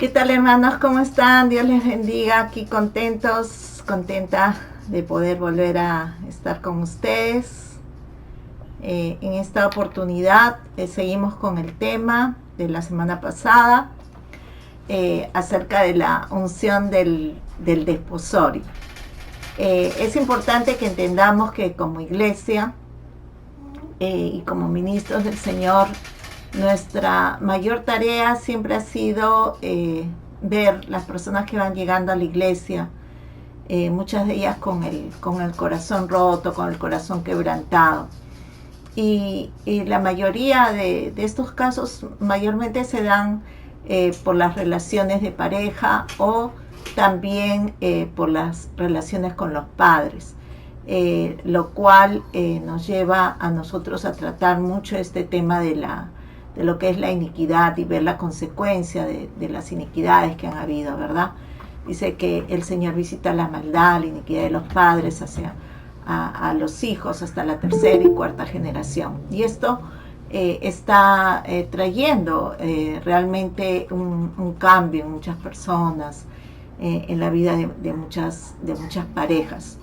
¿Qué tal, hermanos? ¿Cómo están? Dios les bendiga. Aquí contentos, contenta de poder volver a estar con ustedes. En esta oportunidad seguimos con el tema de la semana pasada acerca de la unción del desposorio. Es importante que entendamos que como iglesia y como ministros del Señor, nuestra mayor tarea siempre ha sido ver las personas que van llegando a la iglesia, muchas de ellas con el corazón roto, con el corazón quebrantado. Y la mayoría de estos casos mayormente se dan por las relaciones de pareja o también por las relaciones con los padres. Lo cual nos lleva a nosotros a tratar mucho este tema de lo que es la iniquidad y ver la consecuencia de las iniquidades que han habido, ¿verdad? Dice que el Señor visita la maldad, la iniquidad de los padres hacia a los hijos hasta la tercera y cuarta generación. Y esto está trayendo realmente un cambio en muchas personas, en la vida de muchas parejas.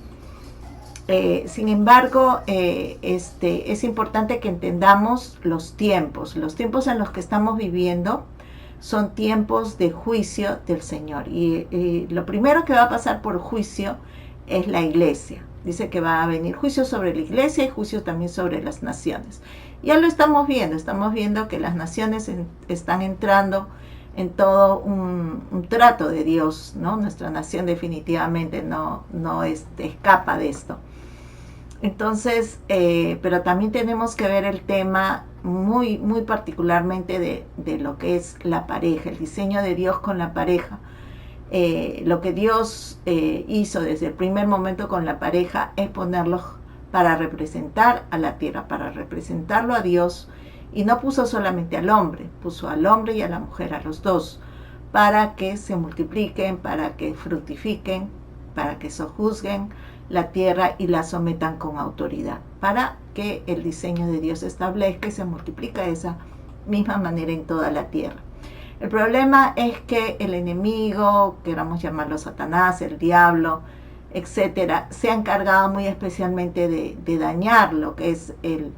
Sin embargo, es importante que entendamos los tiempos en los que estamos viviendo son tiempos de juicio del Señor. Y lo primero que va a pasar por juicio es la iglesia. Dice que va a venir juicio sobre la iglesia y juicio también sobre las naciones. Ya lo estamos viendo que las naciones están entrando en todo un trato de Dios, ¿no? Nuestra nación definitivamente no escapa de esto. Entonces, pero también tenemos que ver el tema muy particularmente de lo que es la pareja, el diseño de Dios con la pareja. Lo que Dios hizo desde el primer momento con la pareja es ponerlos para representar a la tierra, para representarlo a Dios, y no puso solamente al hombre, puso al hombre y a la mujer, a los dos, para que se multipliquen, para que fructifiquen, para que sojuzguen la tierra y la sometan con autoridad, para que el diseño de Dios establezca y se multiplique de esa misma manera en toda la tierra. El problema es que el enemigo, queramos llamarlo Satanás, el diablo, etcétera, se ha encargado muy especialmente de dañar lo que es el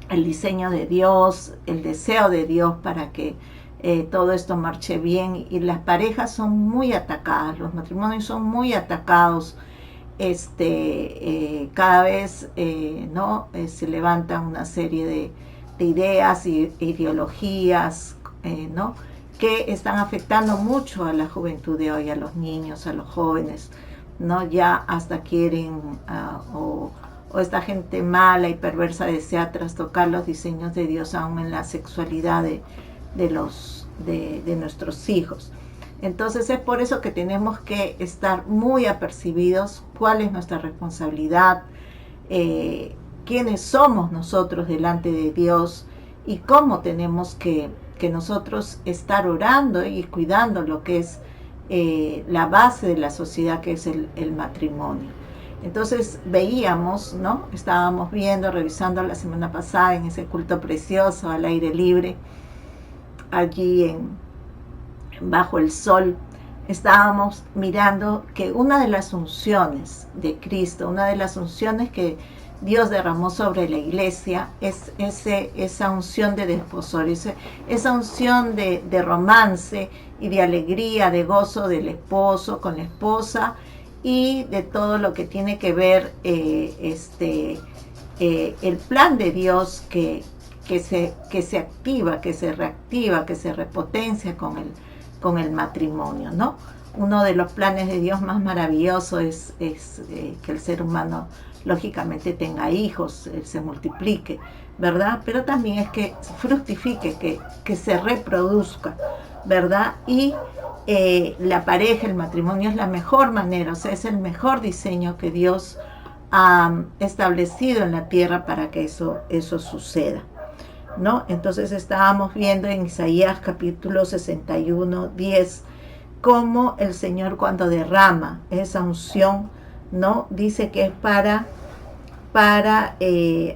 diseño de Dios, el deseo de Dios para que todo esto marche bien. Y las parejas son muy atacadas, los matrimonios son muy atacados. Cada vez se levantan una serie de ideas e ideologías, ¿no? que están afectando mucho a la juventud de hoy, a los niños, a los jóvenes, ¿no? Ya hasta quieren o esta gente mala y perversa desea trastocar los diseños de Dios aún en la sexualidad de nuestros hijos. Entonces es por eso que tenemos que estar muy apercibidos cuál es nuestra responsabilidad, quiénes somos nosotros delante de Dios y cómo tenemos que nosotros estar orando y cuidando lo que es la base de la sociedad, que es el matrimonio. Entonces veíamos, ¿no? Estábamos viendo, revisando la semana pasada en ese culto precioso al aire libre, allí bajo el sol, estábamos mirando que una de las unciones de Cristo, una de las unciones que Dios derramó sobre la iglesia es esa unción de desposorio, esa unción de romance y de alegría, de gozo del esposo con la esposa y de todo lo que tiene que ver el plan de Dios que se activa, que se reactiva, que se repotencia con el matrimonio, ¿no? Uno de los planes de Dios más maravillosos es que el ser humano lógicamente tenga hijos, se multiplique, ¿verdad? Pero también es que fructifique, que se reproduzca, ¿verdad? Y la pareja, el matrimonio es la mejor manera, o sea, es el mejor diseño que Dios ha establecido en la tierra para que eso suceda, ¿no? Entonces estábamos viendo en Isaías capítulo 61, 10, cómo el Señor cuando derrama esa unción, ¿no? Dice que es para para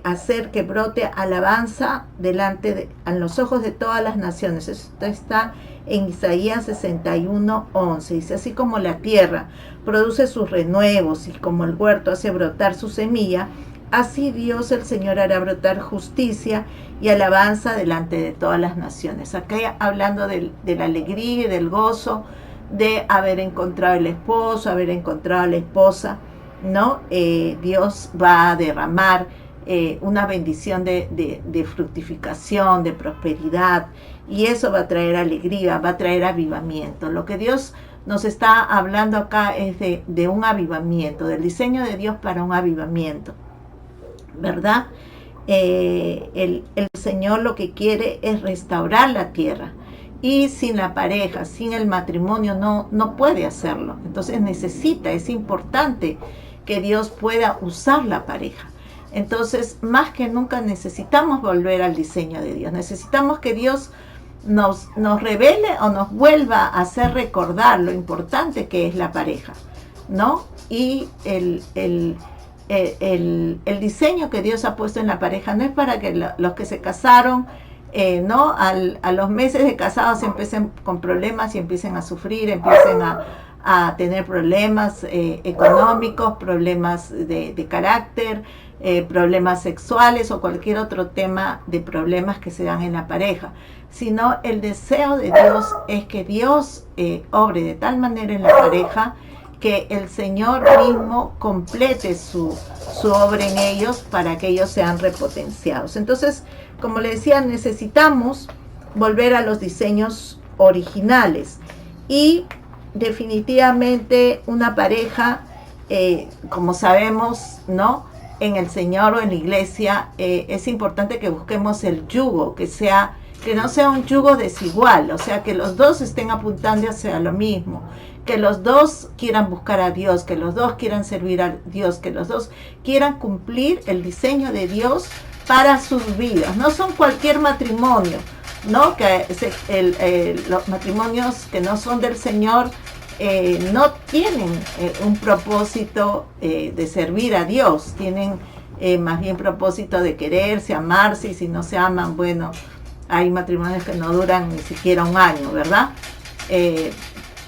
hacer que brote alabanza a los ojos de todas las naciones. Esto está en Isaías 61:11. Dice: así como la tierra produce sus renuevos y como el huerto hace brotar su semilla, así Dios el Señor hará brotar justicia y alabanza delante de todas las naciones. Acá hablando de la alegría y del gozo de haber encontrado el esposo, haber encontrado la esposa, ¿no? Dios va a derramar una bendición de fructificación, de prosperidad, y eso va a traer alegría, va a traer avivamiento. Lo que Dios nos está hablando acá es de un avivamiento, del diseño de Dios para un avivamiento, ¿verdad? El Señor lo que quiere es restaurar la tierra, y sin la pareja, sin el matrimonio no puede hacerlo. Entonces es importante que Dios pueda usar la pareja. Entonces, más que nunca necesitamos volver al diseño de Dios. Necesitamos que Dios nos revele o nos vuelva a hacer recordar lo importante que es la pareja, ¿no? Y el diseño que Dios ha puesto en la pareja no es para que los que se casaron, ¿no? A los meses de casados empiecen con problemas y empiecen a sufrir, empiecen a tener problemas económicos, problemas de carácter, problemas sexuales o cualquier otro tema de problemas que se dan en la pareja, sino el deseo de Dios es que Dios obre de tal manera en la pareja que el Señor mismo complete su obra en ellos para que ellos sean repotenciados. Entonces, como le decía, necesitamos volver a los diseños originales, y definitivamente una pareja, como sabemos, ¿no? En el Señor o en la iglesia, es importante que busquemos el yugo, que no sea un yugo desigual, o sea, que los dos estén apuntando hacia lo mismo, que los dos quieran buscar a Dios, que los dos quieran servir a Dios, que los dos quieran cumplir el diseño de Dios para sus vidas. No son cualquier matrimonio, ¿no? Los matrimonios que no son del Señor no tienen un propósito de servir a Dios, tienen más bien propósito de quererse, amarse, y si no se aman, bueno, hay matrimonios que no duran ni siquiera un año, ¿verdad?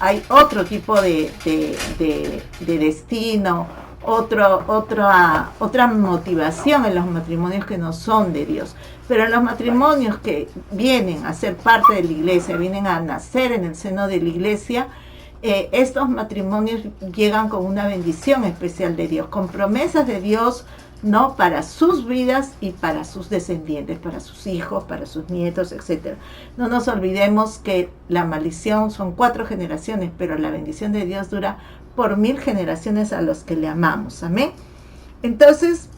Hay otro tipo de destino, otra motivación en los matrimonios que no son de Dios. Pero en los matrimonios que vienen a ser parte de la iglesia, vienen a nacer en el seno de la iglesia, estos matrimonios llegan con una bendición especial de Dios, con promesas de Dios, ¿no? Para sus vidas y para sus descendientes, para sus hijos, para sus nietos, etc. No nos olvidemos que la maldición son 4 generaciones, pero la bendición de Dios dura por 1000 generaciones a los que le amamos. Amén. Entonces,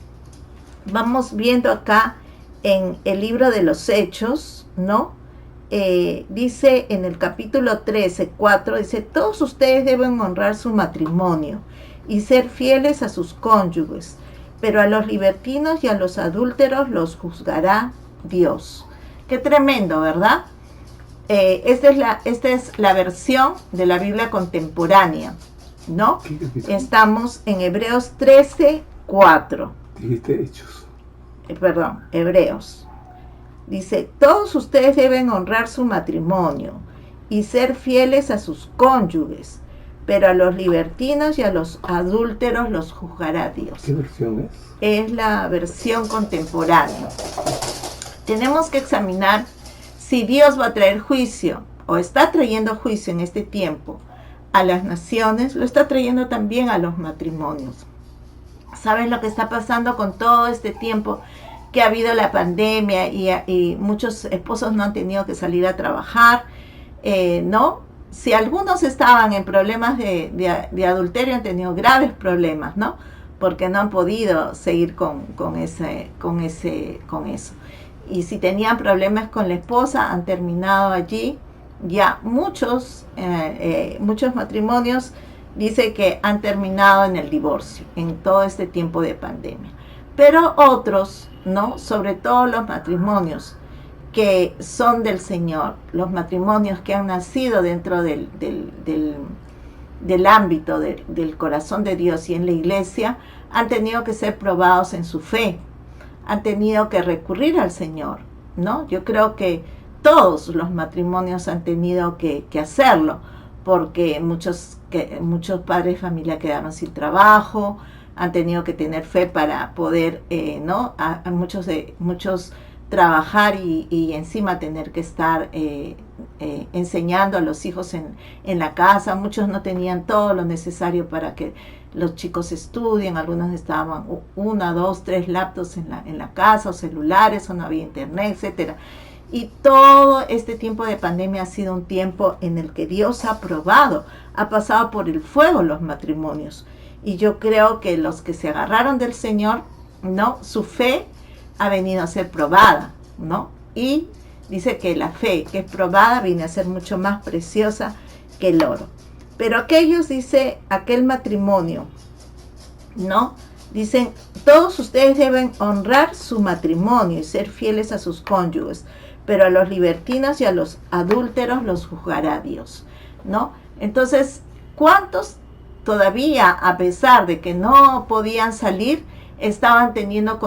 vamos viendo acá en el libro de los Hechos, ¿no? Dice en el capítulo 13:4, dice: todos ustedes deben honrar su matrimonio y ser fieles a sus cónyuges, pero a los libertinos y a los adúlteros los juzgará Dios. Qué tremendo, ¿verdad? Esta es la versión de la Biblia contemporánea, ¿no? Estamos en Hebreos 13:4. Dijiste Hechos. Hebreos. Dice: todos ustedes deben honrar su matrimonio y ser fieles a sus cónyuges, pero a los libertinos y a los adúlteros los juzgará Dios. ¿Qué versión es? Es la versión contemporánea. Tenemos que examinar si Dios va a traer juicio o está trayendo juicio en este tiempo a las naciones, lo está trayendo también a los matrimonios. ¿Saben lo que está pasando con todo este tiempo que ha habido la pandemia y muchos esposos no han tenido que salir a trabajar, ¿no? Si algunos estaban en problemas de adulterio, han tenido graves problemas, ¿no? Porque no han podido seguir con eso. Y si tenían problemas con la esposa, han terminado allí. Ya muchos matrimonios dice que han terminado en el divorcio en todo este tiempo de pandemia. Pero otros, ¿no? Sobre todo los matrimonios que son del Señor, los matrimonios que han nacido dentro del ámbito del corazón de Dios y en la iglesia, han tenido que ser probados en su fe, han tenido que recurrir al Señor, ¿no? Yo creo que todos los matrimonios han tenido que hacerlo, porque muchos padres de familia quedaron sin trabajo, han tenido que tener fe para poder, ¿no? A muchos trabajar y encima tener que estar enseñando a los hijos en la casa. Muchos no tenían todo lo necesario para que los chicos estudien, algunos estaban 1, 2, 3 laptops en la casa, o celulares, o no había internet, etcétera. Y todo este tiempo de pandemia ha sido un tiempo en el que Dios ha probado, ha pasado por el fuego los matrimonios. Y yo creo que los que se agarraron del Señor, ¿no? Su fe ha venido a ser probada, ¿no? Y dice que la fe que es probada viene a ser mucho más preciosa que el oro. Pero aquellos, dice, aquel matrimonio, ¿no? Dicen, todos ustedes deben honrar su matrimonio y ser fieles a sus cónyuges, pero a los libertinos y a los adúlteros los juzgará Dios, ¿no? Entonces, ¿cuántos todavía, a pesar de que no podían salir, estaban teniendo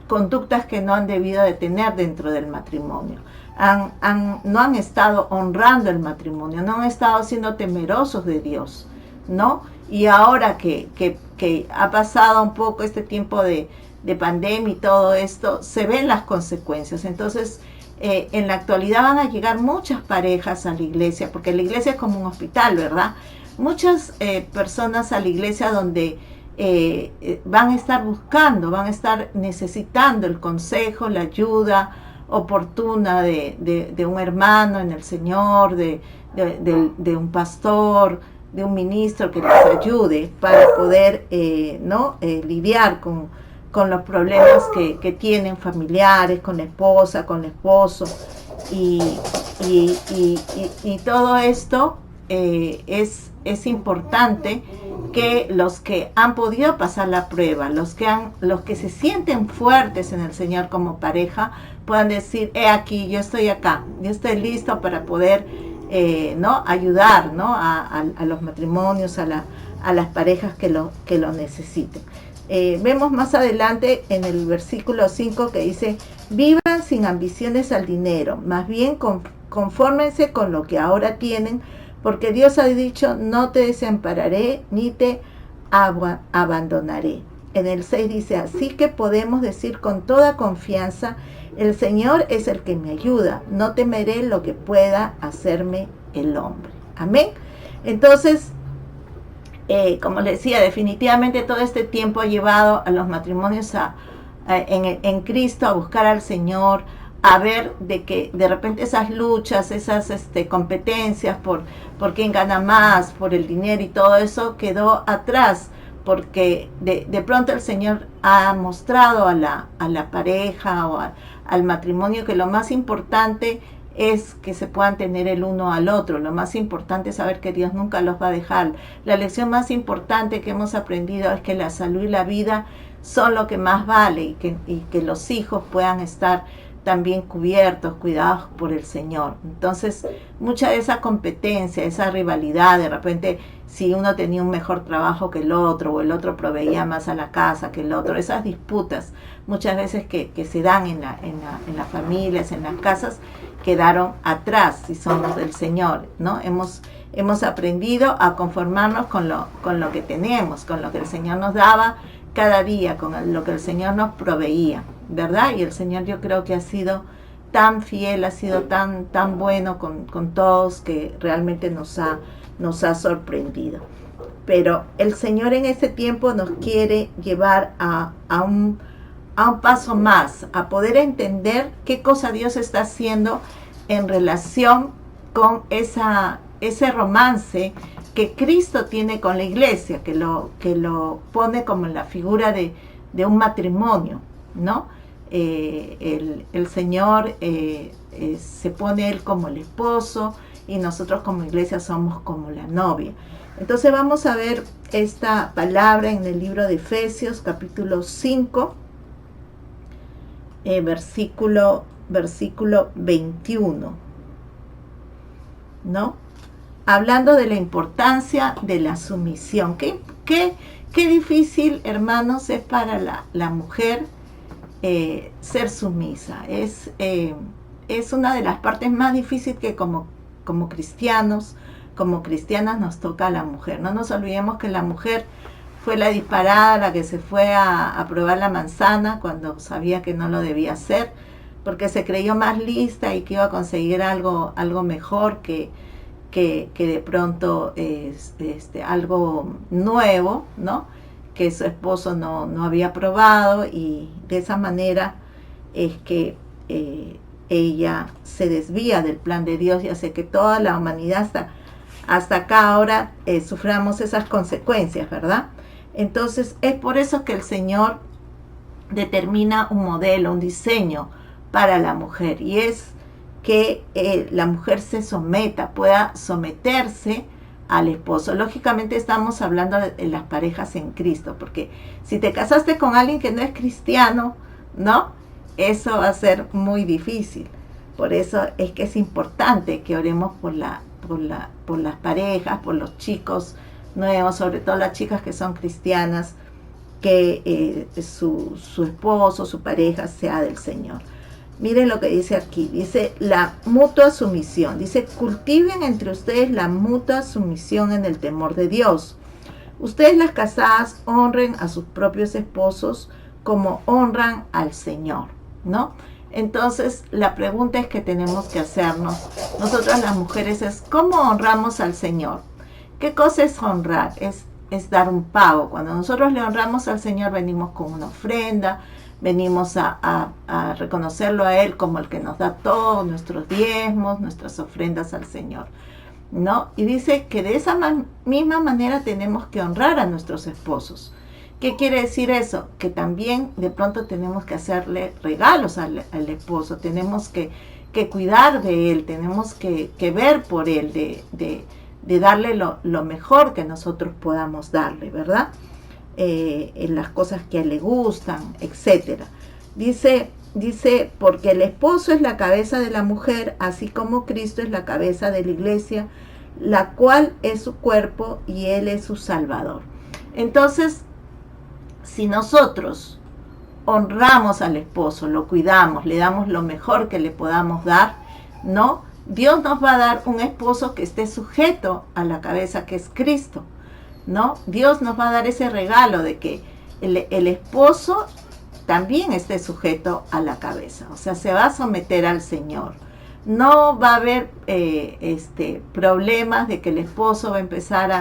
conductas que no han debido de tener dentro del matrimonio? No han estado honrando el matrimonio, no han estado siendo temerosos de Dios, ¿no? Y ahora que ha pasado un poco este tiempo de pandemia y todo esto, se ven las consecuencias. Entonces, en la actualidad van a llegar muchas parejas a la iglesia, porque la iglesia es como un hospital, ¿verdad? Muchas personas a la iglesia donde van a estar buscando, van a estar necesitando el consejo, la ayuda oportuna de un hermano en el Señor, de un pastor, de un ministro que les ayude para poder lidiar con los problemas que tienen familiares, con la esposa, con el esposo, y todo esto es importante que los que han podido pasar la prueba, los que se sienten fuertes en el Señor como pareja, puedan decir, aquí, yo estoy acá, yo estoy listo para poder ayudar, ¿no? a los matrimonios, a las parejas que lo necesiten. Vemos más adelante en el versículo 5 que dice, vivan sin ambiciones al dinero, más bien confórmense con lo que ahora tienen, porque Dios ha dicho, no te desampararé ni te abandonaré. En el 6 dice, así que podemos decir con toda confianza, el Señor es el que me ayuda, no temeré lo que pueda hacerme el hombre. Amén. Entonces, como les decía, definitivamente todo este tiempo ha llevado a los matrimonios en Cristo a buscar al Señor, a ver de que de repente esas luchas, esas competencias por quién gana más, por el dinero y todo eso quedó atrás, porque de pronto el Señor ha mostrado a la pareja o al matrimonio que lo más importante es que se puedan tener el uno al otro. Lo más importante es saber que Dios nunca los va a dejar. La lección más importante que hemos aprendido es que la salud y la vida son lo que más vale, y que los hijos puedan estar también cubiertos, cuidados por el Señor. Entonces, mucha de esa competencia, esa rivalidad, de repente, si uno tenía un mejor trabajo que el otro, o el otro proveía más a la casa que el otro, esas disputas, muchas veces que se dan en las familias, en las casas, quedaron atrás si somos del Señor, ¿no? Hemos aprendido a conformarnos con lo que tenemos, con lo que el Señor nos daba cada día, con lo que el Señor nos proveía, ¿verdad? Y el Señor, yo creo que ha sido tan fiel, ha sido tan bueno con todos, que realmente nos ha sorprendido. Pero el Señor en este tiempo nos quiere llevar a un paso más, a poder entender qué cosa Dios está haciendo en relación con ese romance que Cristo tiene con la iglesia, que lo pone como la figura de un matrimonio, ¿no? El Señor se pone Él como el esposo, y nosotros como iglesia somos como la novia. Entonces vamos a ver esta palabra en el libro de Efesios, capítulo 5, versículo 21, ¿no? Hablando de la importancia de la sumisión. ¿Qué Qué difícil, hermanos, es para la mujer ser sumisa. Es una de las partes más difíciles que como cristianos, como cristianas nos toca a la mujer. No nos olvidemos que la mujer fue la disparada, la que se fue a probar la manzana cuando sabía que no lo debía hacer, porque se creyó más lista y que iba a conseguir algo mejor que de pronto algo nuevo, ¿no? Que su esposo no había probado, y de esa manera es que ella se desvía del plan de Dios y hace que toda la humanidad hasta acá ahora suframos esas consecuencias, ¿verdad? Entonces es por eso que el Señor determina un modelo, un diseño para la mujer, y es que la mujer se someta, pueda someterse al esposo. Lógicamente estamos hablando de las parejas en Cristo, porque si te casaste con alguien que no es cristiano, ¿no? Eso va a ser muy difícil. Por eso es que es importante que oremos por las parejas, por los chicos nuevos, sobre todo las chicas que son cristianas, que su esposo, su pareja sea del Señor. Miren lo que dice aquí, dice la mutua sumisión, dice cultiven entre ustedes la mutua sumisión en el temor de Dios. Ustedes las casadas honren a sus propios esposos como honran al Señor, ¿no? Entonces la pregunta es que tenemos que hacernos nosotras las mujeres es ¿cómo honramos al Señor? ¿Qué cosa es honrar? Es dar un pago. Cuando nosotros le honramos al Señor venimos con una ofrenda, venimos a reconocerlo a Él como el que nos da todos nuestros diezmos, nuestras ofrendas al Señor, ¿no? Y dice que de esa misma manera tenemos que honrar a nuestros esposos. ¿Qué quiere decir eso? Que también de pronto tenemos que hacerle regalos al esposo, tenemos que cuidar de él, tenemos que ver por él, de darle lo mejor que nosotros podamos darle, ¿verdad? En las cosas que a él le gustan, etcétera. Dice, porque el esposo es la cabeza de la mujer, así como Cristo es la cabeza de la iglesia, la cual es su cuerpo y él es su salvador. Entonces, si nosotros honramos al esposo, lo cuidamos, le damos lo mejor que le podamos dar, ¿no? Dios nos va a dar un esposo que esté sujeto a la cabeza que es Cristo, ¿no? Dios nos va a dar ese regalo de que el esposo también esté sujeto a la cabeza, o sea, se va a someter al Señor. No va a haber problemas de que el esposo va a empezar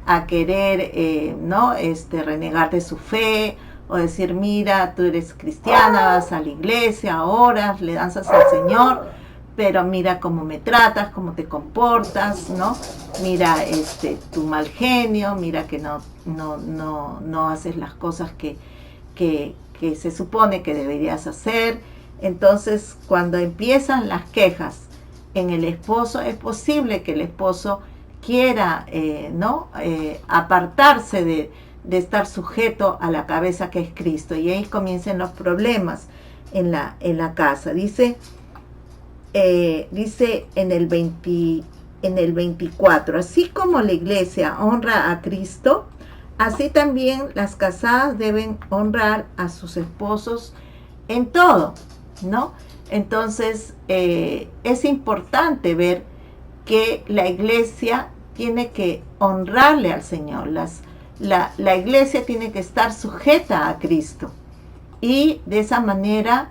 a querer ¿no? Renegar de su fe, o decir, mira, tú eres cristiana, vas a la iglesia, oras, le danzas al Señor, pero mira cómo me tratas, cómo te comportas, ¿no? Mira tu mal genio, mira que no haces las cosas que se supone que deberías hacer. Entonces, cuando empiezan las quejas en el esposo, es posible que el esposo quiera apartarse de estar sujeto a la cabeza que es Cristo, y ahí comienzan los problemas en la casa. Dice en el 24, así como la iglesia honra a Cristo, así también las casadas deben honrar a sus esposos en todo, ¿no? Entonces es importante ver que la iglesia tiene que honrarle al Señor. La iglesia tiene que estar sujeta a Cristo, y de esa manera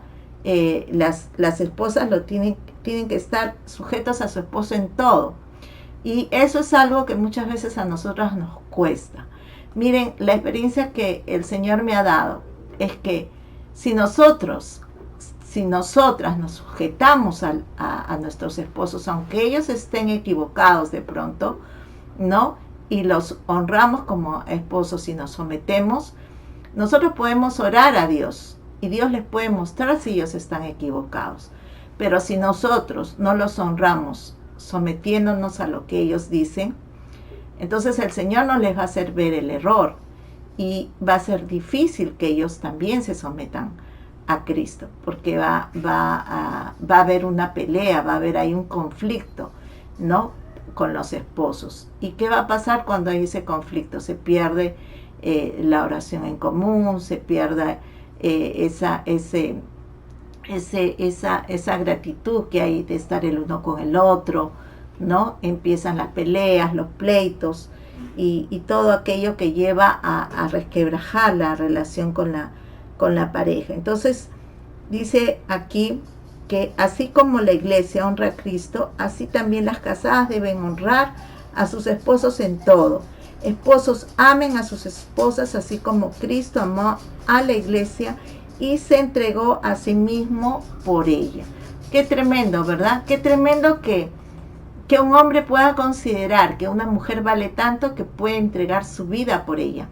las esposas tienen que estar sujetas a su esposo en todo. Y eso es algo que muchas veces a nosotras nos cuesta. Miren, la experiencia que el Señor me ha dado es que si nosotras nos sujetamos a nuestros esposos, aunque ellos estén equivocados de pronto, ¿no? Y los honramos como esposos y nos sometemos, nosotros podemos orar a Dios y Dios les puede mostrar si ellos están equivocados. Pero si nosotros no los honramos sometiéndonos a lo que ellos dicen, entonces el Señor no les va a hacer ver el error, y va a ser difícil que ellos también se sometan a Cristo, porque va a haber una pelea, va a haber ahí un conflicto, ¿no? Con los esposos. ¿Y qué va a pasar cuando hay ese conflicto? Se pierde la oración en común, se pierda esa gratitud que hay de estar el uno con el otro, ¿no? Empiezan las peleas, los pleitos y todo aquello que lleva a resquebrajar la relación con la pareja. Entonces, dice aquí que así como la iglesia honra a Cristo, así también las casadas deben honrar a sus esposos en todo. Esposos, amen a sus esposas, así como Cristo amó a la iglesia y se entregó a sí mismo por ella. Qué tremendo, ¿verdad? Qué tremendo que un hombre pueda considerar que una mujer vale tanto que puede entregar su vida por ella,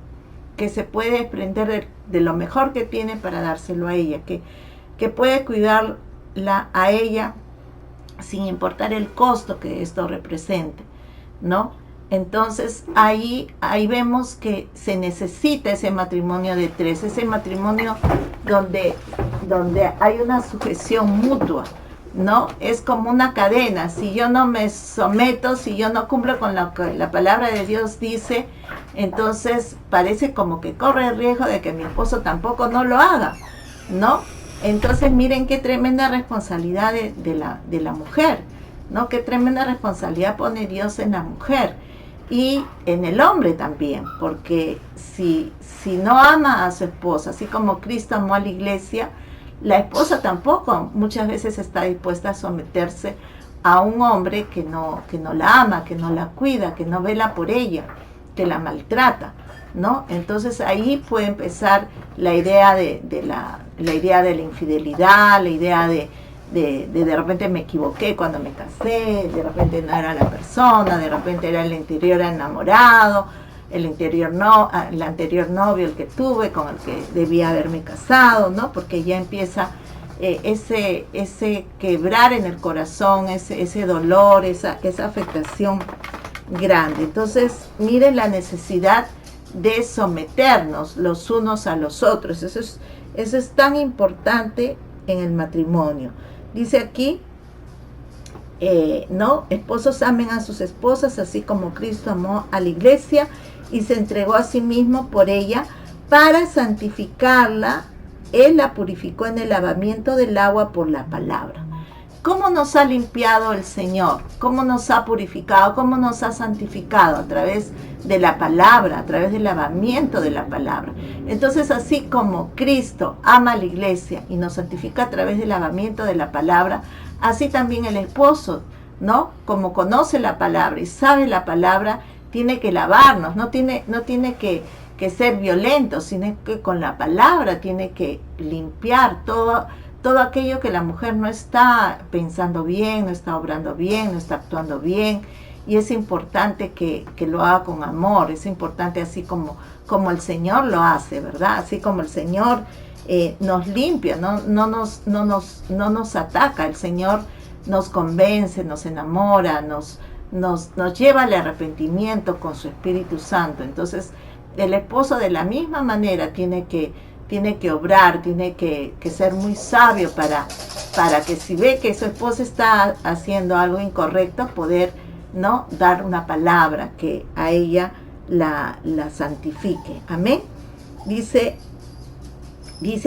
que se puede desprender de lo mejor que tiene para dárselo a ella, que puede cuidarla a ella sin importar el costo que esto represente, ¿no? Entonces ahí vemos que se necesita ese matrimonio de tres, ese matrimonio donde hay una sujeción mutua, ¿no? Es como una cadena. Si yo no me someto, si yo no cumplo con lo que la palabra de Dios dice, entonces parece como que corre el riesgo de que mi esposo tampoco no lo haga, ¿no? Entonces miren qué tremenda responsabilidad de la mujer, ¿no? Qué tremenda responsabilidad pone Dios en la mujer y en el hombre también, porque si no ama a su esposa, así como Cristo amó a la iglesia, la esposa tampoco muchas veces está dispuesta a someterse a un hombre que no la ama, que no la cuida, que no vela por ella, que la maltrata, ¿no? Entonces ahí puede empezar la idea de la infidelidad, la idea de repente me equivoqué cuando me casé, de repente no era la persona, de repente era el anterior enamorado, el anterior novio el que tuve, con el que debía haberme casado, ¿no? Porque ya empieza ese quebrar en el corazón, ese dolor, esa afectación grande. Entonces, miren la necesidad de someternos los unos a los otros. Eso es tan importante en el matrimonio. Dice aquí, ¿no? Esposos amen a sus esposas, así como Cristo amó a la iglesia y se entregó a sí mismo por ella para santificarla. Él la purificó en el lavamiento del agua por la palabra. ¿Cómo nos ha limpiado el Señor? ¿Cómo nos ha purificado? ¿Cómo nos ha santificado? A través de la palabra, a través del lavamiento de la palabra. Entonces, así como Cristo ama a la iglesia y nos santifica a través del lavamiento de la palabra, así también el esposo, ¿no? Como conoce la palabra y sabe la palabra, tiene que lavarnos, no tiene que ser violento, sino que con la palabra tiene que limpiar todo aquello que la mujer no está pensando bien, no está obrando bien, no está actuando bien. Y es importante que lo haga con amor, es importante así como el Señor lo hace, ¿verdad? Así como el Señor nos limpia, no nos ataca, el Señor nos convence, nos enamora, nos lleva al arrepentimiento con su Espíritu Santo. Entonces, el esposo de la misma manera tiene que obrar, tiene que ser muy sabio para que si ve que su esposa está haciendo algo incorrecto, poder, ¿no?, dar una palabra que a ella la santifique. Amén. Dice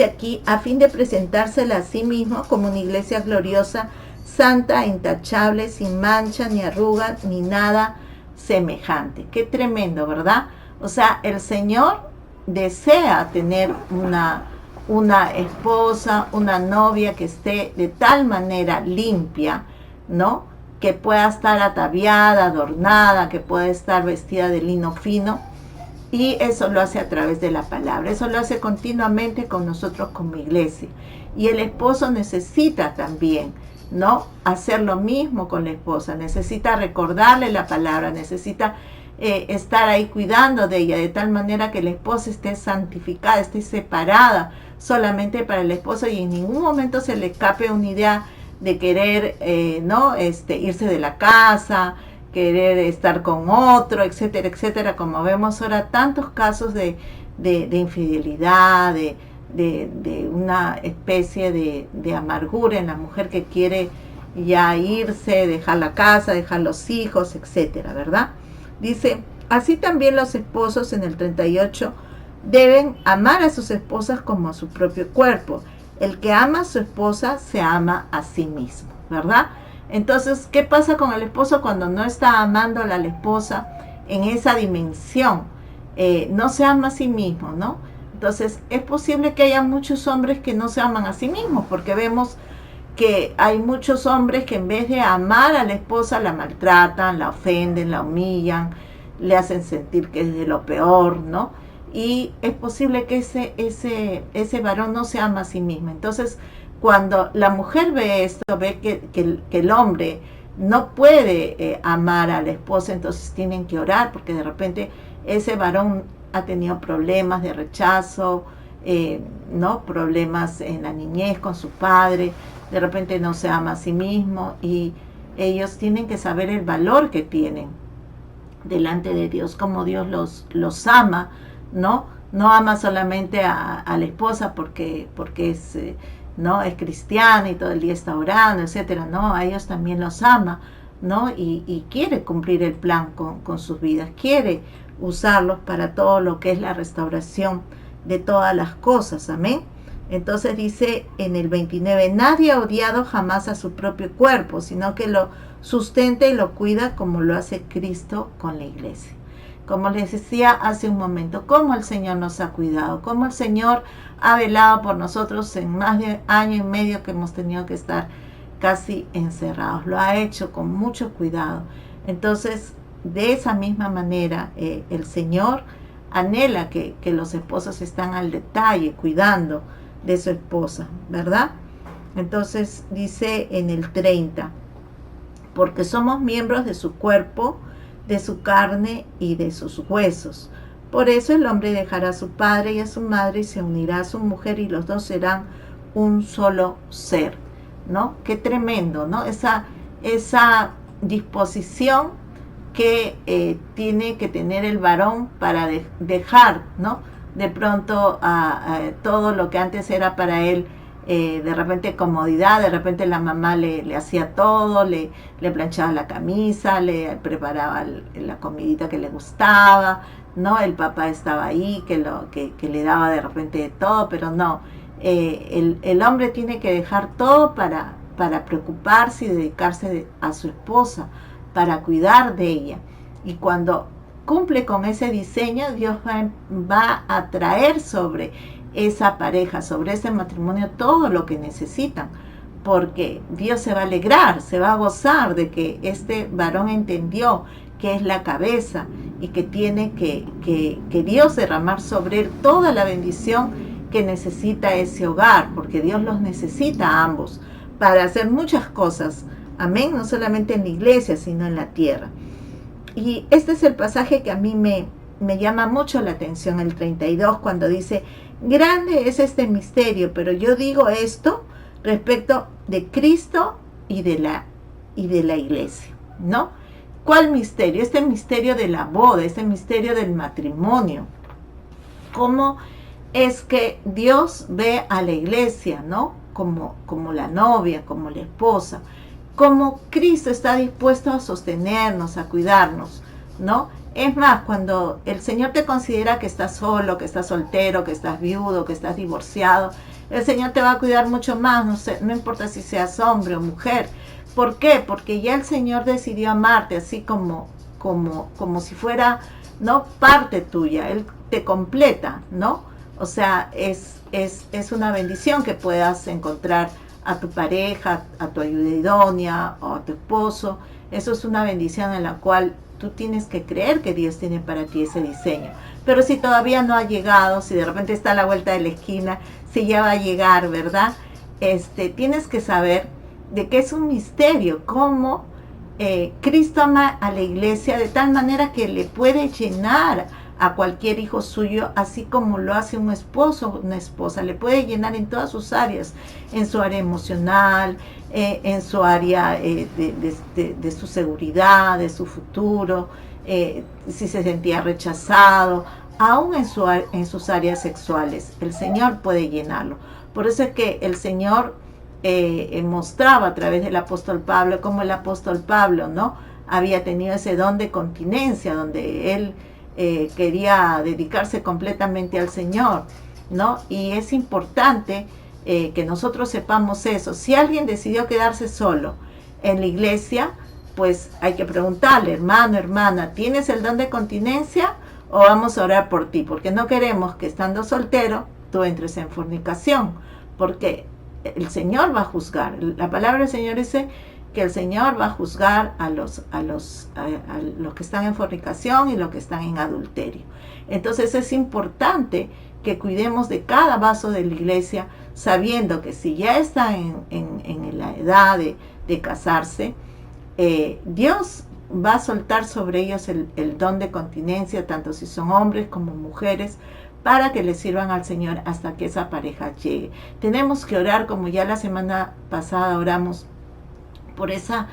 aquí, a fin de presentársela a sí mismo como una iglesia gloriosa, santa, intachable, sin mancha, ni arruga, ni nada semejante. Qué tremendo, ¿verdad? O sea, el Señor desea tener una esposa, una novia que esté de tal manera limpia, ¿no?, que pueda estar ataviada, adornada, que pueda estar vestida de lino fino, y eso lo hace a través de la palabra, eso lo hace continuamente con nosotros como iglesia. Y el esposo necesita también, ¿no?, hacer lo mismo con la esposa, necesita recordarle la palabra, necesita estar ahí cuidando de ella, de tal manera que la esposa esté santificada, esté separada solamente para el esposo y en ningún momento se le escape una idea de querer irse de la casa, querer estar con otro, etcétera, etcétera. Como vemos ahora tantos casos de infidelidad, de una especie de amargura en la mujer que quiere ya irse, dejar la casa, dejar los hijos, etcétera, ¿verdad? Dice, así también los esposos en el 38, deben amar a sus esposas como a su propio cuerpo. El que ama a su esposa se ama a sí mismo, ¿verdad? Entonces, ¿qué pasa con el esposo cuando no está amando a la esposa en esa dimensión? No se ama a sí mismo, ¿no? Entonces, es posible que haya muchos hombres que no se aman a sí mismos, porque vemos que hay muchos hombres que en vez de amar a la esposa la maltratan, la ofenden, la humillan, le hacen sentir que es de lo peor, ¿no? Y es posible que ese varón no se ama a sí mismo. Entonces, cuando la mujer ve esto, ve que el hombre no puede amar a la esposa, entonces tienen que orar, porque de repente ese varón ha tenido problemas de rechazo, ¿no? Problemas en la niñez con su padre, de repente no se ama a sí mismo, y ellos tienen que saber el valor que tienen delante de Dios, como Dios los ama, ¿no? No ama solamente a la esposa porque es, ¿no? Es cristiana y todo el día está orando, etcétera. No, a ellos también los ama, ¿no? Y quiere cumplir el plan con sus vidas, quiere usarlos para todo lo que es la restauración de todas las cosas, amén. Entonces dice en el 29, nadie ha odiado jamás a su propio cuerpo, sino que lo sustenta y lo cuida como lo hace Cristo con la iglesia. Como les decía hace un momento, cómo el Señor nos ha cuidado, cómo el Señor ha velado por nosotros en más de año y medio que hemos tenido que estar casi encerrados. Lo ha hecho con mucho cuidado. Entonces, de esa misma manera, el Señor anhela que los esposos están al detalle, cuidando de su esposa, ¿verdad? Entonces dice en el 30, porque somos miembros de su cuerpo, de su carne y de sus huesos. Por eso el hombre dejará a su padre y a su madre y se unirá a su mujer y los dos serán un solo ser, ¿no? Qué tremendo, ¿no? Esa disposición que tiene que tener el varón para dejar, ¿no? De pronto a todo lo que antes era para él, de repente comodidad, de repente la mamá le hacía todo, le planchaba la camisa, le preparaba la comidita que le gustaba, ¿no? El papá estaba ahí, que le daba de repente de todo, pero no, el hombre tiene que dejar todo para preocuparse y dedicarse a su esposa, para cuidar de ella. Y cuando cumple con ese diseño, Dios va a traer sobre esa pareja, sobre ese matrimonio, todo lo que necesitan, porque Dios se va a alegrar, se va a gozar de que este varón entendió que es la cabeza y que tiene que Dios derramar sobre él toda la bendición que necesita ese hogar, porque Dios los necesita a ambos para hacer muchas cosas, amén, no solamente en la iglesia, sino en la tierra. Y este es el pasaje que a mí me llama mucho la atención, el 32, cuando dice, grande es este misterio, pero yo digo esto respecto de Cristo y de la iglesia, ¿no? ¿Cuál misterio? Este misterio de la boda, este misterio del matrimonio. ¿Cómo es que Dios ve a la iglesia, ¿no? Como la novia, como la esposa. Como Cristo está dispuesto a sostenernos, a cuidarnos, ¿no? Es más, cuando el Señor te considera que estás solo, que estás soltero, que estás viudo, que estás divorciado, el Señor te va a cuidar mucho más, no importa si seas hombre o mujer. ¿Por qué? Porque ya el Señor decidió amarte así como si fuera, ¿no? Parte tuya. Él te completa, ¿no? O sea, es una bendición que puedas encontrar a tu pareja, a tu ayuda idónea o a tu esposo. Eso es una bendición en la cual tú tienes que creer que Dios tiene para ti ese diseño. Pero si todavía no ha llegado, si de repente está a la vuelta de la esquina, si ya va a llegar, ¿verdad? Tienes que saber de que es un misterio, cómo Cristo ama a la iglesia de tal manera que le puede llenar a cualquier hijo suyo, así como lo hace un esposo o una esposa. Le puede llenar en todas sus áreas, en su área emocional, en su área de su seguridad, de su futuro, si se sentía rechazado, aún en sus áreas sexuales. El Señor puede llenarlo. Por eso es que el Señor mostraba a través del apóstol Pablo, como el apóstol Pablo, ¿no? Había tenido ese don de continencia, donde él quería dedicarse completamente al Señor, ¿no? Y es importante que nosotros sepamos eso. Si alguien decidió quedarse solo en la iglesia, pues hay que preguntarle, hermano, hermana, ¿tienes el don de continencia o vamos a orar por ti? Porque no queremos que estando soltero tú entres en fornicación, porque el Señor va a juzgar. La palabra del Señor dice que el Señor va a juzgar a los que están en fornicación y los que están en adulterio. Entonces es importante que cuidemos de cada vaso de la iglesia, sabiendo que si ya está en la edad de casarse, Dios va a soltar sobre ellos el don de continencia, tanto si son hombres como mujeres, para que le sirvan al Señor hasta que esa pareja llegue. Tenemos que orar, como ya la semana pasada oramos, por esa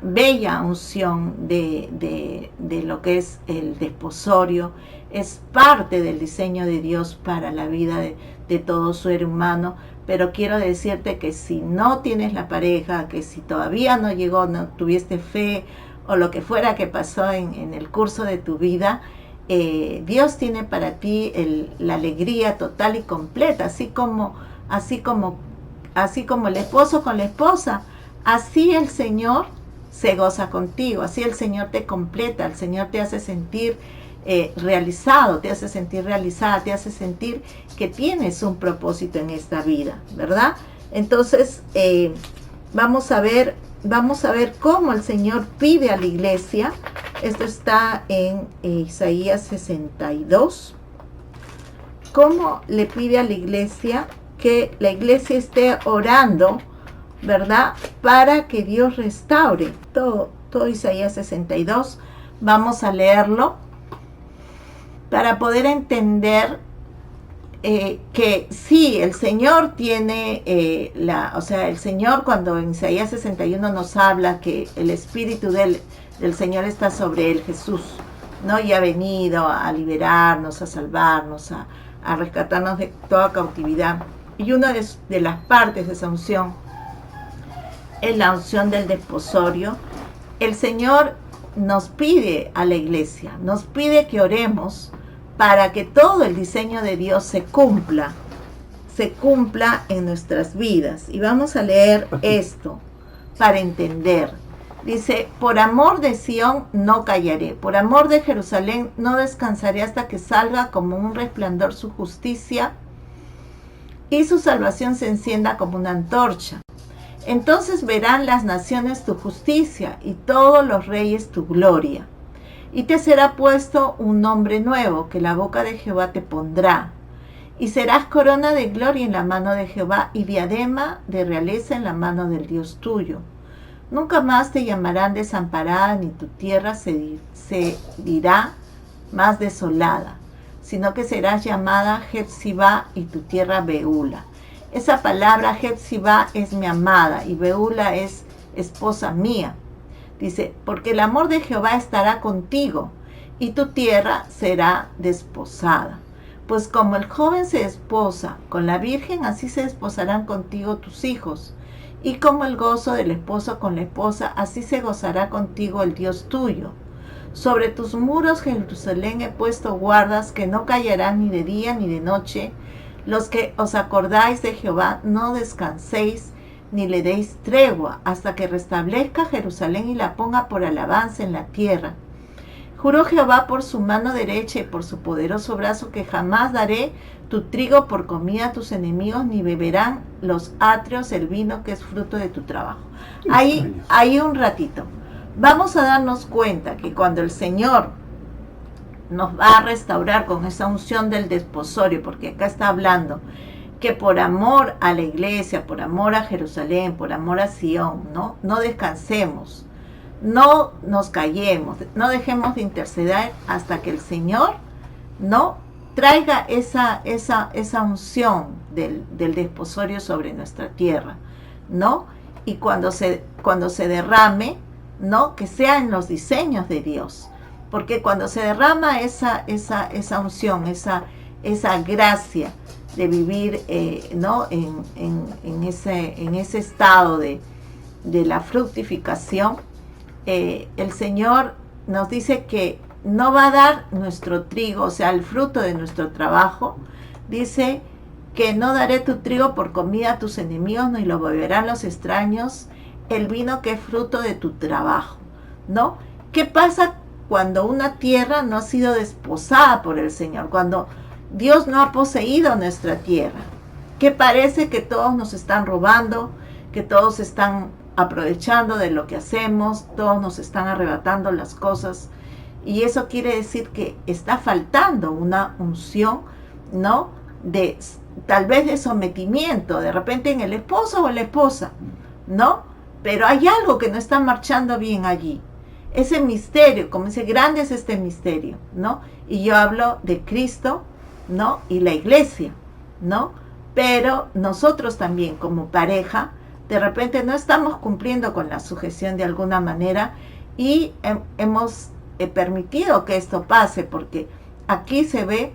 bella unción de lo que es el desposorio. Es parte del diseño de Dios para la vida de todo ser humano, pero quiero decirte que si no tienes la pareja, que si todavía no llegó, no tuviste fe o lo que fuera que pasó en el curso de tu vida, Dios tiene para ti la alegría total y completa, así como el esposo con la esposa, así el Señor se goza contigo, así el Señor te completa, el Señor te hace sentir realizado, te hace sentir realizada, te hace sentir que tienes un propósito en esta vida, ¿verdad? Entonces, vamos a ver cómo el Señor pide a la iglesia. Esto está en Isaías 62. Cómo le pide a la iglesia que la iglesia esté orando, ¿verdad? Para que Dios restaure todo Isaías 62. Vamos a leerlo para poder entender que sí, el Señor tiene el Señor, cuando en Isaías 61 nos habla que el Espíritu del Señor está sobre él, Jesús, ¿no? Y ha venido a liberarnos, a salvarnos, a rescatarnos de toda cautividad. Y una de las partes de esa unción es la unción del desposorio. El Señor nos pide a la iglesia, nos pide que oremos para que todo el diseño de Dios se cumpla en nuestras vidas. Y vamos a leer esto para entender. Dice, por amor de Sión no callaré, por amor de Jerusalén no descansaré hasta que salga como un resplandor su justicia y su salvación se encienda como una antorcha. Entonces verán las naciones tu justicia y todos los reyes tu gloria. Y te será puesto un nombre nuevo que la boca de Jehová te pondrá. Y serás corona de gloria en la mano de Jehová y diadema de realeza en la mano del Dios tuyo. Nunca más te llamarán desamparada, ni tu tierra se dirá más desolada, sino que serás llamada Jepsibá y tu tierra Beula. Esa palabra Jepsibá es mi amada y Beula es esposa mía. Dice, porque el amor de Jehová estará contigo y tu tierra será desposada. Pues como el joven se desposa con la virgen, así se desposarán contigo tus hijos. Y como el gozo del esposo con la esposa, así se gozará contigo el Dios tuyo. Sobre tus muros, Jerusalén, he puesto guardas que no callarán ni de día ni de noche. Los que os acordáis de Jehová, no descanséis ni le deis tregua, hasta que restablezca Jerusalén y la ponga por alabanza en la tierra. Juró Jehová por su mano derecha y por su poderoso brazo que jamás daré tu trigo por comida a tus enemigos, ni beberán los atrios el vino que es fruto de tu trabajo. Ahí un ratito. Vamos a darnos cuenta que cuando el Señor nos va a restaurar con esa unción del desposorio, porque acá está hablando que por amor a la iglesia, por amor a Jerusalén, por amor a Sión, no descansemos, no nos callemos, no dejemos de interceder hasta que el Señor no traiga esa unción del desposorio sobre nuestra tierra, ¿no? Y cuando se derrame, ¿no? Que sea en los diseños de Dios, porque cuando se derrama esa unción, esa gracia de vivir ¿no? en ese estado de la fructificación, el Señor nos dice que no va a dar nuestro trigo, o sea, el fruto de nuestro trabajo. Dice que no daré tu trigo por comida a tus enemigos, ni lo beberán los extraños, el vino que es fruto de tu trabajo, ¿no? ¿Qué pasa cuando una tierra no ha sido desposada por el Señor? Cuando Dios no ha poseído nuestra tierra, que parece que todos nos están robando, que todos están aprovechando de lo que hacemos, todos nos están arrebatando las cosas, y eso quiere decir que está faltando una unción, ¿no? De tal vez de sometimiento, de repente en el esposo o la esposa, ¿no? Pero hay algo que no está marchando bien allí. Ese misterio, como dice, grande es este misterio, ¿no? Y yo hablo de Cristo, ¿no? Y la iglesia, ¿no? Pero nosotros también como pareja, de repente no estamos cumpliendo con la sujeción de alguna manera y hemos permitido que esto pase, porque aquí se ve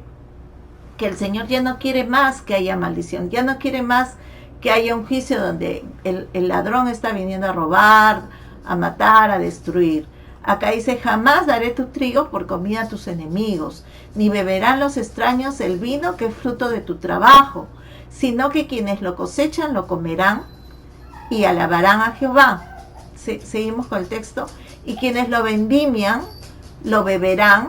que el Señor ya no quiere más que haya maldición, ya no quiere más que haya un juicio donde el ladrón está viniendo a robar, a matar, a destruir. Acá dice, jamás daré tu trigo por comida a tus enemigos, ni beberán los extraños el vino que es fruto de tu trabajo, sino que quienes lo cosechan lo comerán y alabarán a Jehová. Seguimos con el texto. Y quienes lo vendimian lo beberán,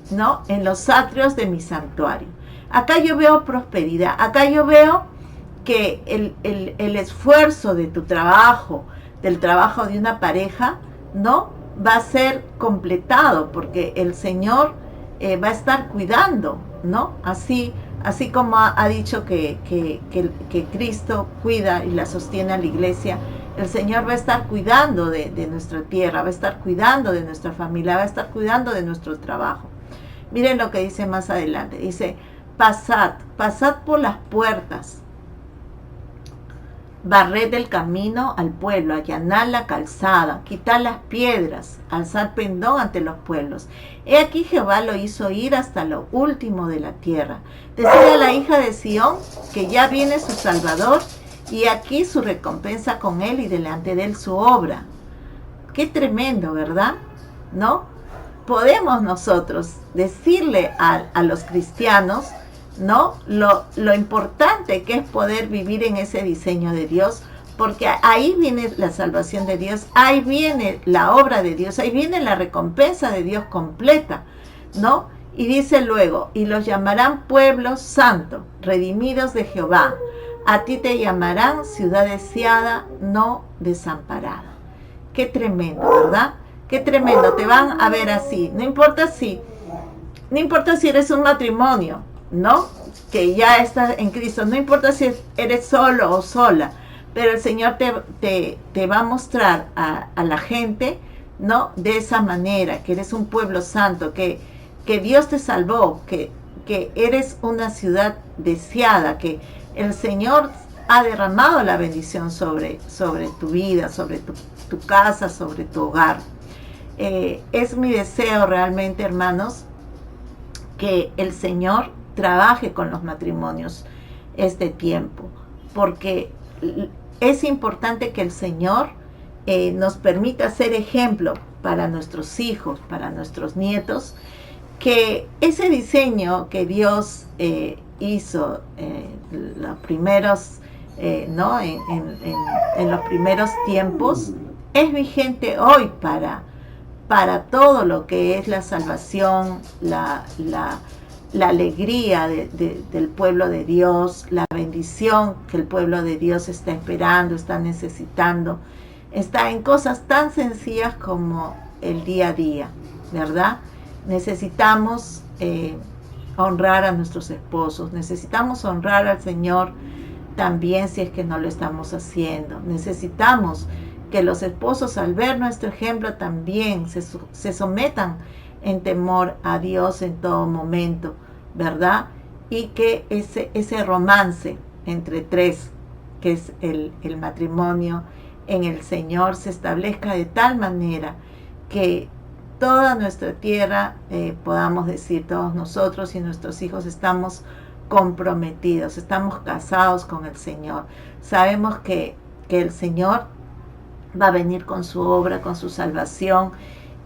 ¿no? En los atrios de mi santuario. Acá yo veo prosperidad. Acá yo veo que el esfuerzo de tu trabajo, del trabajo de una pareja, ¿no? Va a ser completado porque el Señor va a estar cuidando, ¿no? Así como ha dicho que Cristo cuida y la sostiene a la iglesia, el Señor va a estar cuidando de nuestra tierra, va a estar cuidando de nuestra familia, va a estar cuidando de nuestro trabajo. Miren lo que dice más adelante. Dice, pasad por las puertas, barred el camino al pueblo, allanad la calzada, quitad las piedras, alzad pendón ante los pueblos. He aquí Jehová lo hizo ir hasta lo último de la tierra. Decid a la hija de Sión que ya viene su Salvador, y aquí su recompensa con él y delante de él su obra. Qué tremendo, ¿verdad? ¿No? Podemos nosotros decirle a los cristianos, ¿no? Lo importante que es poder vivir en ese diseño de Dios, porque ahí viene la salvación de Dios, ahí viene la obra de Dios, ahí viene la recompensa de Dios completa, ¿no? Y dice luego, y los llamarán pueblo santo, redimidos de Jehová. A ti te llamarán ciudad deseada, no desamparada. Qué tremendo, ¿verdad? Qué tremendo, te van a ver así. No importa si eres un matrimonio, ¿no? Que ya estás en Cristo, no importa si eres solo o sola, pero el Señor te va a mostrar a la gente, ¿no? De esa manera, que eres un pueblo santo, que Dios te salvó, que eres una ciudad deseada, que el Señor ha derramado la bendición sobre tu vida, sobre tu casa, sobre tu hogar. Es mi deseo realmente, hermanos, que el Señor trabaje con los matrimonios este tiempo, porque es importante que el Señor nos permita ser ejemplo para nuestros hijos, para nuestros nietos, que ese diseño que Dios hizo los primeros, ¿no? en los primeros tiempos, es vigente hoy para todo lo que es la salvación, la alegría del pueblo de Dios, la bendición que el pueblo de Dios está esperando, está necesitando, está en cosas tan sencillas como el día a día, ¿verdad? Necesitamos honrar a nuestros esposos, necesitamos honrar al Señor también si es que no lo estamos haciendo. Necesitamos que los esposos, al ver nuestro ejemplo, también se sometan en temor a Dios en todo momento, ¿verdad? Y que ese romance entre tres, que es el matrimonio en el Señor, se establezca de tal manera que toda nuestra tierra, podamos decir, todos nosotros y nuestros hijos estamos comprometidos, estamos casados con el Señor. Sabemos que el Señor va a venir con su obra, con su salvación,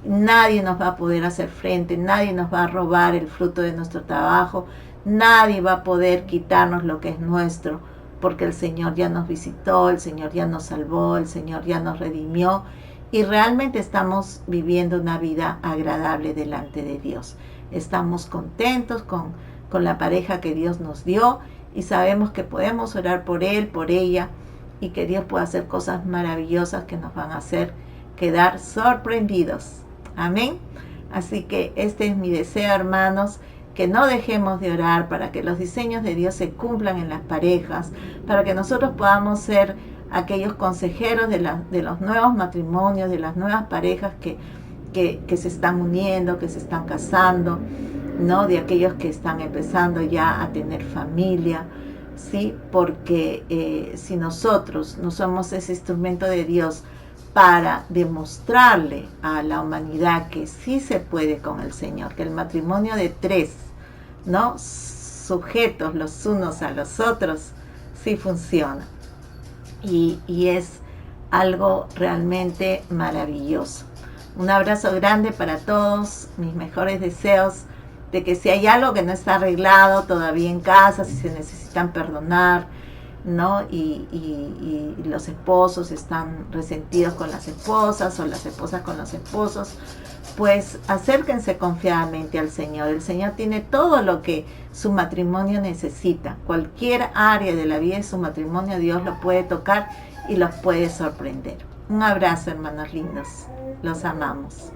Nadie nos va a poder hacer frente, nadie nos va a robar el fruto de nuestro trabajo, nadie va a poder quitarnos lo que es nuestro, porque el Señor ya nos visitó, el Señor ya nos salvó, el Señor ya nos redimió y realmente estamos viviendo una vida agradable delante de Dios. Estamos contentos con la pareja que Dios nos dio y sabemos que podemos orar por él, por ella, y que Dios pueda hacer cosas maravillosas que nos van a hacer quedar sorprendidos. Amén. Así que este es mi deseo, hermanos, que no dejemos de orar para que los diseños de Dios se cumplan en las parejas, para que nosotros podamos ser aquellos consejeros de los nuevos matrimonios, de las nuevas parejas que se están uniendo, que se están casando, ¿no? De aquellos que están empezando ya a tener familia, ¿sí? Porque si nosotros no somos ese instrumento de Dios para demostrarle a la humanidad que sí se puede con el Señor, que el matrimonio de tres, ¿no? Sujetos los unos a los otros, sí funciona. Y es algo realmente maravilloso. Un abrazo grande para todos, mis mejores deseos de que si hay algo que no está arreglado todavía en casa, si se necesitan perdonar, ¿no? Y los esposos están resentidos con las esposas o las esposas con los esposos, pues acérquense confiadamente al Señor. El Señor tiene todo lo que su matrimonio necesita. Cualquier área de la vida de su matrimonio Dios lo puede tocar y los puede sorprender. Un abrazo, hermanos lindos. Los amamos.